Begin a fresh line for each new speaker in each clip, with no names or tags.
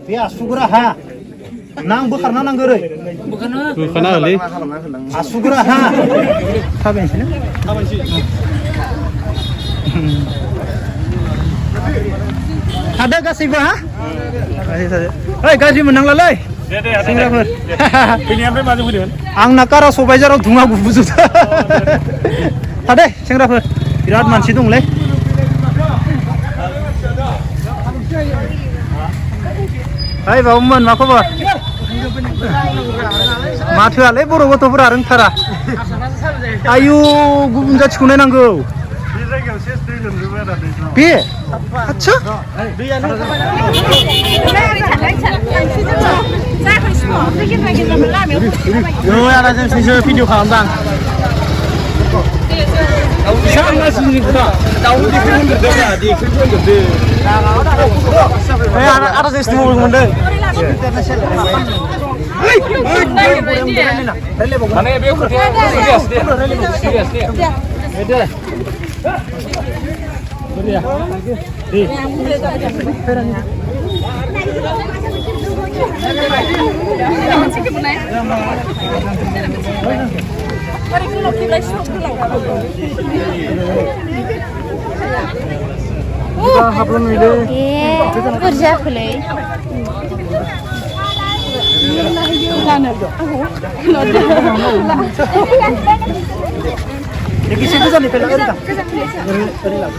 बे आसुगुरा हा नां बोखारना नांगौ ओरै बोखारना होलै आसुगुरा हा थाबायनोसै थादो गासैबो हा ओइ गाज्रि मोननांलालै सेंग्राफोर फैनायालाय माजों फैदोंमोन आंना कारा सबायजाराव धुङा गुबुजोबदो थादे सेंग्राफोर बिराद मानसि दंलै ओइ बाबुमोन मा खबर माथोआलै बर' गथ'फोरा रोंथारा आयु गुबुन जाथिखौ नायनांगौ बे आच्छा आदा जों सैसो भिडिअ खालामदां आदा जों स्टिम मोनदों माने बे खोथाया Eसे गोजाननिफ्राय ओरै दा ओरै लाबो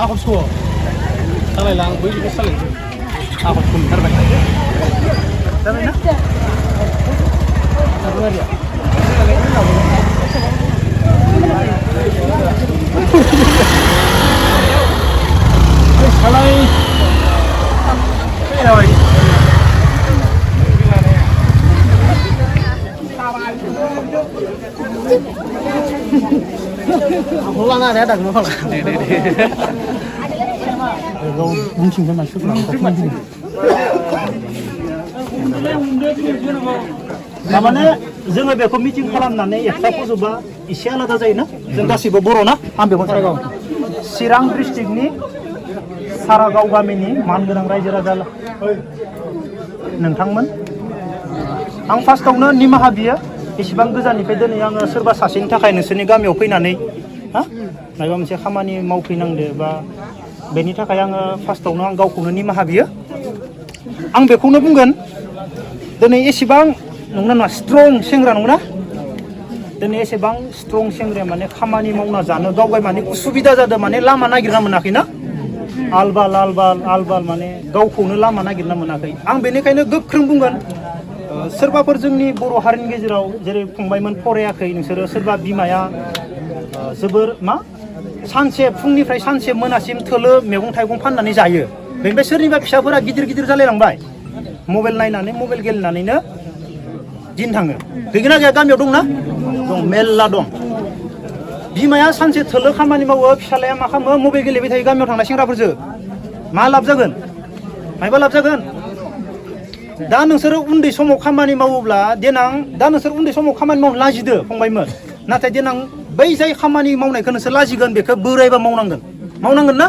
आखौ सु सालायलां बैखौ सालायनोसै आखौ खुमथारबाय जाबायना सालाय Hulang ada ada kenapa? Kalau mungkin kan masuk lah. Namanya जोङो बेखौ मिटिं खालामनानै एक्सट्रा फोजोबा एसे आलादा जायोना जों गासिबो बर'ना आं बेखौ सारागाव चिरां डिस्ट्रिक्टनि सारागाव गामिनि मानगोनां रायजो राजा नोंथांमोन आं फार्स्टआवनो निमाहा बियो एसेबां गोजाननिफ्राय दिनै आङो सोरबा सासेनि थाखाय नोंसोरनि गामियाव फैनानै हा माबा मोनसे खामानि मावफैनांदो बा बेनि थाखाय आङो फार्स्टआवनो आं गावखौनो निमाहा बियो आं बेखौनो बुंगोन दिनै एसेबां नोंना स्ट्रं सेंग्रा नंगौना दिनै एसेबां स्ट्रं सेंग्राया माने खामानि मावना जानो गावगाय माने उसुबिदा जादों माने लामा नागिरना मोनाखैना आलबाल आलबाल आलबाल माने गावखौनो लामा नागिरना मोनाखै आं बेनिखायनो गोख्रों बुंगोन सोरबाफोर जोंनि बर' हारिनि गेजेराव जेरै फंबायमोन फरायाखै नोंसोरो सोरबा बिमाया जोबोर मा सानसे फुंनिफ्राय सानसे मोनासिम थोलो मैगं थाइगं फाननानै जायो बेनिफ्राय सोरनिबा फिसाफोरा गिदिर गिदिर जालायलांबाय मबाइल नायनानै मबाइल गेलेनानैनो दिन थाङो गैगोना गैया गामियाव दंना दं मेल्ला दं बिमाया सानसे थोलो खामानि मावो फिसालाया मा खालामो मबाइल गेलेबाय थायो गामियाव थांनाय सेंग्राफोरजों मा लाब जागोन मायबा लाब जागोन दा नोंसोरो उन्दै समाव खामानि मावोब्ला देनां दा नोंसोर उन्दै समाव खामानि मावनो लाजिदो फंबायमोन नाथाय देनां बै जाय खामानि मावनायखौ नोंसोर लाजिगोन बेखौ बोरायबा मावनांगोन ना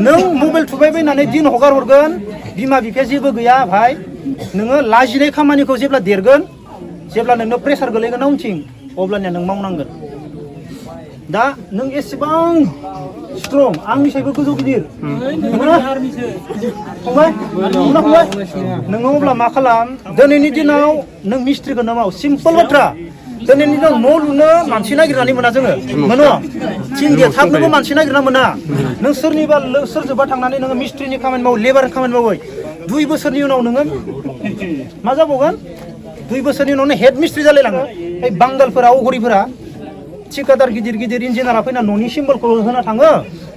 नों मबाइल थुबाय बायनानै दिन हगार हरगोन बिमा बिफाया जेबो गैया भाई नोङो लाजिनाय खामानिखौ जेब्ला देरगोन जेब्ला नोंनो प्रेसार गोलैगोन ना उनथिं अब्लानिया नों मावनांगोन दा नों एसेबां स्ट्रं आंनिसायबो गोजौ गिदिर फंबाय नोङो अब्ला मा खालाम दिनैनि दिनाव नों मिस्ट्रिखौनो माव सिम्पल बाथ्रा दिनैनि दिनाव न' लुनो मानसि नागिरनानै मोना जोङो मोनो थिं देथाबनोबो मानसि नागिरना मोना नों सोरनिबा सोरजोंबा थांनानै नोङो मिस्ट्रिनि खामानि मावो लेबारनि खामानि मावो 2 बोसोरनि उनाव नोङो मा जाबावगोन 2 बोसोरनि उनावनो हेड मिस्ट्रि जालायलाङो ओइ बांगालफोरा अघरिफोरा ठिकादार गिदिर गिदिर इन्जिनियारा फैना न'नि सिम्बलखौ होना थाङो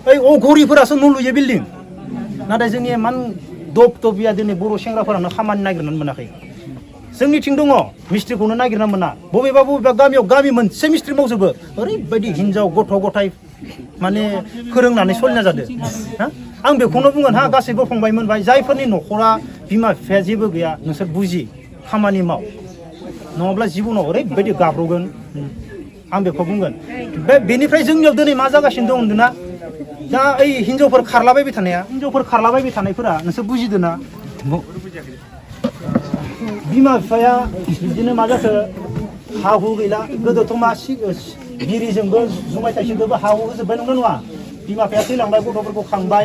ओइ अघरिफोरासो न' लुयो बिल्डिं नाथाय जोंनि इमान दब दबिया दिनै बर' सेंग्राफोरानो खामानि नागिरनानै मोनाखै जोंनिथिं दङ मिस्ट्रिखौनो नागिरना मोना बबेबा गामियाव गामि मोनसे मिस्ट्रि मावजोबो ओरैबायदि हिनजाव गथ' गथाय माने फोरोंनानै सोलिना जादों हा आं बेखौनो बुंगोन हा गासैबो फंबायमोन भाई जायफोरनि न'खरा बिमा बिफाया जेबो गैया नोंसोर बुजि खामानि माव नङाब्ला जिबनाव ओरैबायदि गाब्रगोन आं बेखौ बुंगोन बेनिफ्राय जोंनियाव दिनै मा जागासिनो दं होनदोंना दा ओइ हिनजावफोर खारलाबायबाय थानायफोरा नोंसोर बुजिदों ना बिमा बिफाया बिदिनो मा जाखो हा हु गैला गोदोथ' मा बिरिजोंबो जुमाय थाइसेजोंबो हा हु होजोब्बाय नंगौ नङा बिमा बिफाया थैलांबाय गथ'फोरखौ खांबाय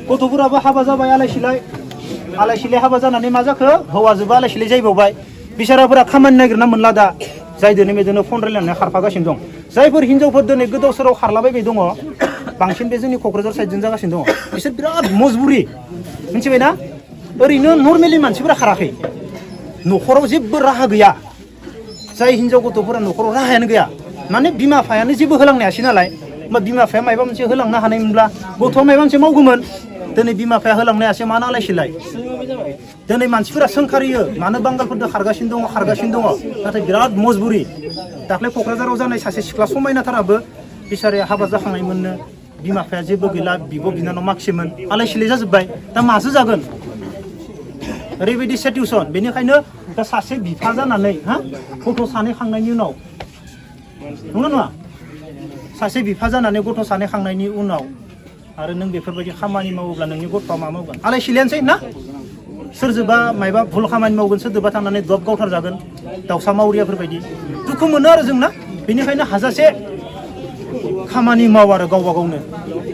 गथ'फोराबो हाबा जाबाय आलाय सिलाय हाबा जानानै मा जाखो हौवाजोंबो आलाय सिलाय जाहैबावबाय बिसाराफोरा खामानि नागिरना मोनला दा जाय दिनै मेदिनो फन रायलायनानै खारफागासिनो दं जायफोर हिनजावफोर दिनै गोदाव सोराव खारलाबायबाय दङ बांसिन बे जोंनि क'क्राझार साइडजों जागासिनो दङ बिसोर बिराद मजबुरि मिथिबायना ओरैनो नर्मेलि मानसिफोरा खाराखै न'खराव जेबो राहा गैया जाय हिनजाव गथ'फोरा न'खराव राहायानो गैया माने बिमा बिफायानो जेबो होलांनो हायासै नालाय होमबा बिमा बिफाया माबा मोनसे होलांनो हानायमोनब्ला गथ'आ माबा मोनसे मावगौमोन दिनै बिमा बिफाया होलांनो हायासै मानो आलाय सिलाय दिनै मानसिफोरा सोंखारियो मानो बांगालफोरजों खारगासिनो दङ नाथाय बिराद मजबुरि दाख्लै क'क्राझाराव जानाय सासे सिख्ला समायनाथाराबो बिसारिया हाबा जाखांनायमोननो बिमा बिफाया जेबो गैला बिब' बिनानाव माखासेमोन आलाय सिलाय जाजोब्बाय दा मासो जागोन ओरैबायदि सिटुएसन बेनिखायनो दा सासे बिफा जानानै गथ' सानै खांनायनि उनाव नङा सासे बिफा जानानै गथ' सानै खांनायनि उनाव आरो नों बेफोरबायदि खामानि मावोब्ला नोंनि गथ'आ मा मावगोन आलाय सिलायानोसै ना सोरजोंबा मायबा भुल खामानि मावगोन सोरजोंबा थांनानै दब गावथारजागोन दाउसा मावरियाफोरबायदि दुखु मोनो आरो जोंना बेनिखायनो हाजासे खामानि माव आरो गावबा गावनो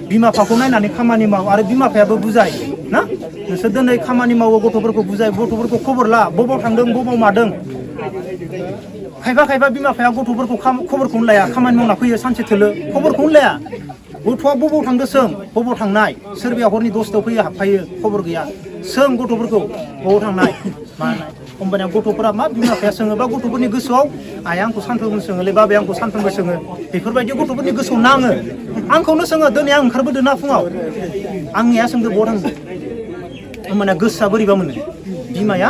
बिमा बिफाखौ नायनानै खामानि माव आरो बिमा बिफायाबो बुजाय ना नोंसोर दिनै खामानि मावो गथ'फोरखौ बुजाय गथ'फोरखौ खबर ला बबाव थांदों बबाव मादों खायफा बिमा बिफाया गथ'फोरखौ खबरखौनो लाया खामानि मावना फैयो सानसे थोलो खबरखौनो लाया गथ'आ बबाव थांदो सों बबाव थांनाय सोरबाया हरनि 10थायाव फैयो हाबफायो खबर गैया सों गथ'फोरखौ बबाव थांनाय मानाय होमबानिया गथ'फोरा मा बिमा बिफाया सोङोबा गथ'फोरनि गोसोआव आइया आंखौ सानफ्रोमबो सोङोलै बाबाया आंखौ सानफ्रोमबो सोङो बेफोरबायदि गथ'फोरनि गोसोआव नाङो आंखौनो सोङो दिनै आं ओंखारबोदों ना फुङाव आंनिया सोंदो बबाव थांदो होमबानिया गोसोआ बोरैबा मोनो बिमाया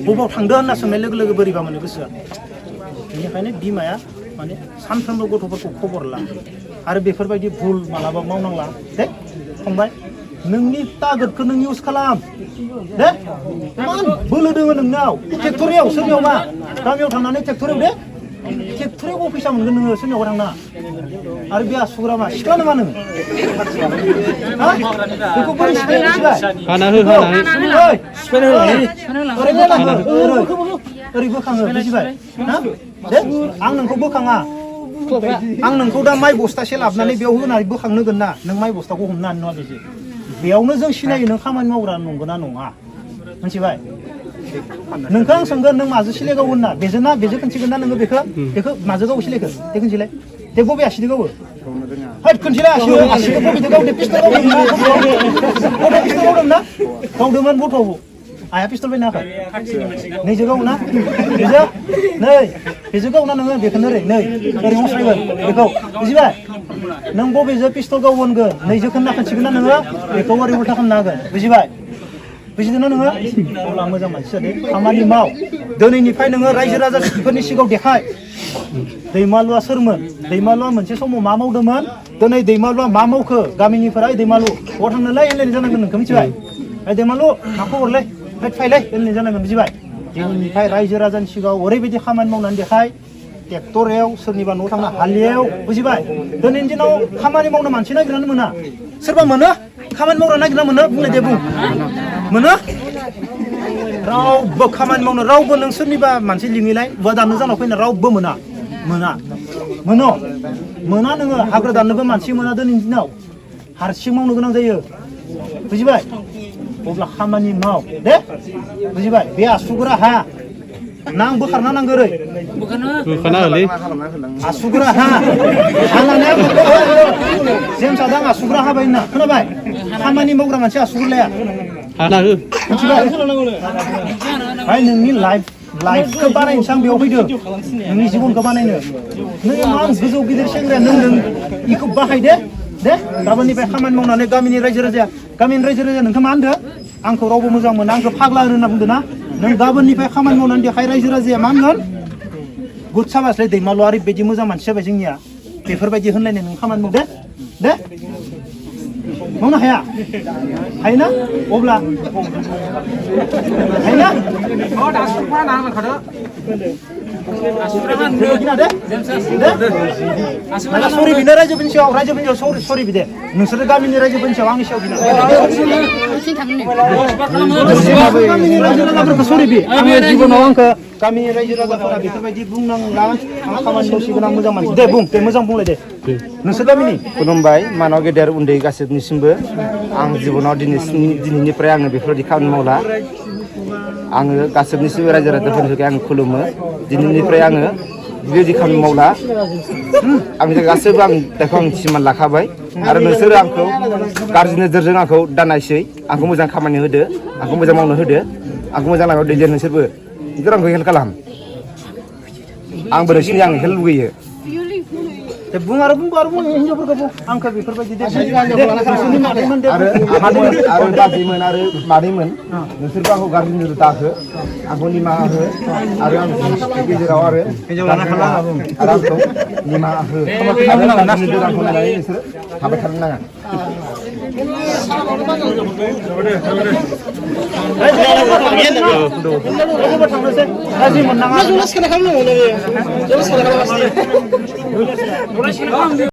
बबाव थांदो होनना सोंनाय लोगो लोगो बोरैबा मोनो गोसोआ बेनिखायनो बिमाया माने सानफ्रोमबो गथ'फोरखौ खबर ला आरो बेफोरबायदि भुल मालाबा मावनांला दे फंबाय नोंनि तागतखौ नों इउज खालाम दे इमान बोलो दोङो नोंनाव ट्रेक्टरियाव सोरनियावबा गामियाव थांनानै ट्रेक्टरियाव दे ट्रेक्टरियाव फैसा मोनगोन नोङो सोरनियावबा थांना आरो बे आसुग्रा मा सिख्ला नामा नोङो बेखौ बोरै ओरै बोखाङो बुजिबाय ना दे आं नोंखौ बोखाङा आं नोंखौ दा माइ बस्थासे लाबोनानै बेयाव होनानै बोखांनोगोन ना नों माइ बस्थाखौ हमनो हानाय नङा बेजों बेयावनो जों सिनायो नों खामानि मावग्रा नंगौना नङा मिथिबाय नोंखौ आं सोंगोन नों माजों सिलायगावो होनना बेजों खोनथिगोन ना नोङो बेखौ माजों गावो सिलायखो दे खोनथिलाय दे बबे आसिदो गावो हैद खोनथिलाय आसिखौ बबेदो गावदो पिस्तल गावदों ना गावदोंमोन गथ'आव आया पिस्तल बायनो हाखै नैजों गावो ना बेजों गावना नोङो बेखौनो ओरै हस्रायगोन बेखौ बुजिबाय नों बबेजों पिस्तल गावो होनगोन नैजों खोन्थिगोन ना नोङो बेखौ ओरै उल्था खालामनो हागोन बुजिबाय बुजिदों ना नोङो अब्ला मोजां मानसि जादों खामानि माव दिनैनिफ्राय नोङो रायजो राजाफोरनि सिगाङाव देखाय दैमालुआ सोरमोन दैमालुआ मोनसे समाव मा मावदोंमोन दिनै दैमालुआ मा मावखो गामिनिफ्राय दैमालु बहा थांनोलाय होनलायनाय जानांगोन नोंखौ मिथिबाय दैमालु मा खबरलै फायलाय होनलायनाय जानांगोन बुजिबाय दिनैनिफ्राय रायजो राजानि सिगाङाव ओरैबायदि खामानि मावनानै देखाय ट्रेक्टराव सोरनिबा न'आव थांना हालियाव बुजिबाय दिनैनि दिनाव खामानि मावनो मानसि नागिरनानै मोना सोरबा मोनो खामानि मावग्रा नागिरना मोनो बुंनाय दे बुं मोनो रावबो खामानि मावनो रावबो नों सोरनिबा मानसि लिङैलाय औवा दाननो जानाव फैना रावबो मोना नोङो हाग्रा दाननोबो मानसि मोना दिनैनि दिनाव हारसिं मावनो गोनां जायो बुजिबाय अब्ला खामानि माव दे बुजिबाय बे आसुगुरा हा नां बोखारना नांगौ ओरै आसुगुरा हा हानानै जेमसा दा आसुगुरा हाबाय होनना खोनाबाय खामानि मावग्रा मानसि आसुगुर लाया मिथिबाय नोंनि लाइफखौ बानायनोसो आं बेयाव फैदों नोंनि जिबनखौ बानायनो नों इमान गोजौ गिदिर सेंग्राया नों बेखौ बाहाय दे गाबोननिफ्राय खामानि मावनानै गामिनि रायजो राजाया नोंखौ मा होनदो आंखौ रावबो मोजां मोना आंखौ फाग्ला होनना बुंदो ना नों गाबोननिफ्राय खामानि मावनानै देखाय रायजो राजाया मा होनगोन गुड साबासलै दैमालुआ ओरैबायदि मोजां मानसि जाबाय जोंनिया बेफोरबायदि होनलायनाय नों खामानि माव दे मावनो हाया हायोना अब्ला हायोना सरि बिनो रायजोफोरनि सायाव सरि बिदे नोंसोर गामिनि रायजोफोरनि सायाव आंनि सायाव बिनो गामिनि रायजो राजाफोरखौ सरि बि आङो जिबनाव आंखौ गामिनि रायजो राजाफोरा बेफोरबायदि बुंनांला आं खामानि मावसिगोन आं मोजां मानसि दे बुं दे मोजां बुंलाय दे नोंसोर गामिनि
खुलुमबाय मानव गेदेर उन्दै गासैनिसिमबो आं जिबनाव दिनैनिफ्राय आङो बेफोरबायदि खामानि मावला आङो गासैनिसिमबो रायजो राजाफोरनि थाखाय आं खुलुमो दिनैनिफ्राय आङो बेबायदि खामानि मावला आंनि गासैबो आं बेखौ आं सिमान लाखाबाय आरो नोंसोरो आंखौ गाज्रि नोजोरजों आंखौ दानायसै आंखौ मोजां खामानि होदो आंखौ मोजां मावनो होदो आंखौ मोजां लामायाव दैदेन नोंसोरबो बिदिनो आंखौ हेल्प खालाम आंबो नोंसिनि आं हेल्प लुगैयो
बुं आरो हिनजावफोरखौ बुं आंखौ बेफोरबायदि
आरो बाजैमोन आरो मादैमोन नोंसोरबो आंखौ गाज्रि नोजोर दाहो आंखौ निमाहा हो आरो आं गेजेराव आरो आंखौ निमाहा हो आंखौ नायनानै नोंसोर थाबाय थानो नाङा
गाज्रि मोननाङा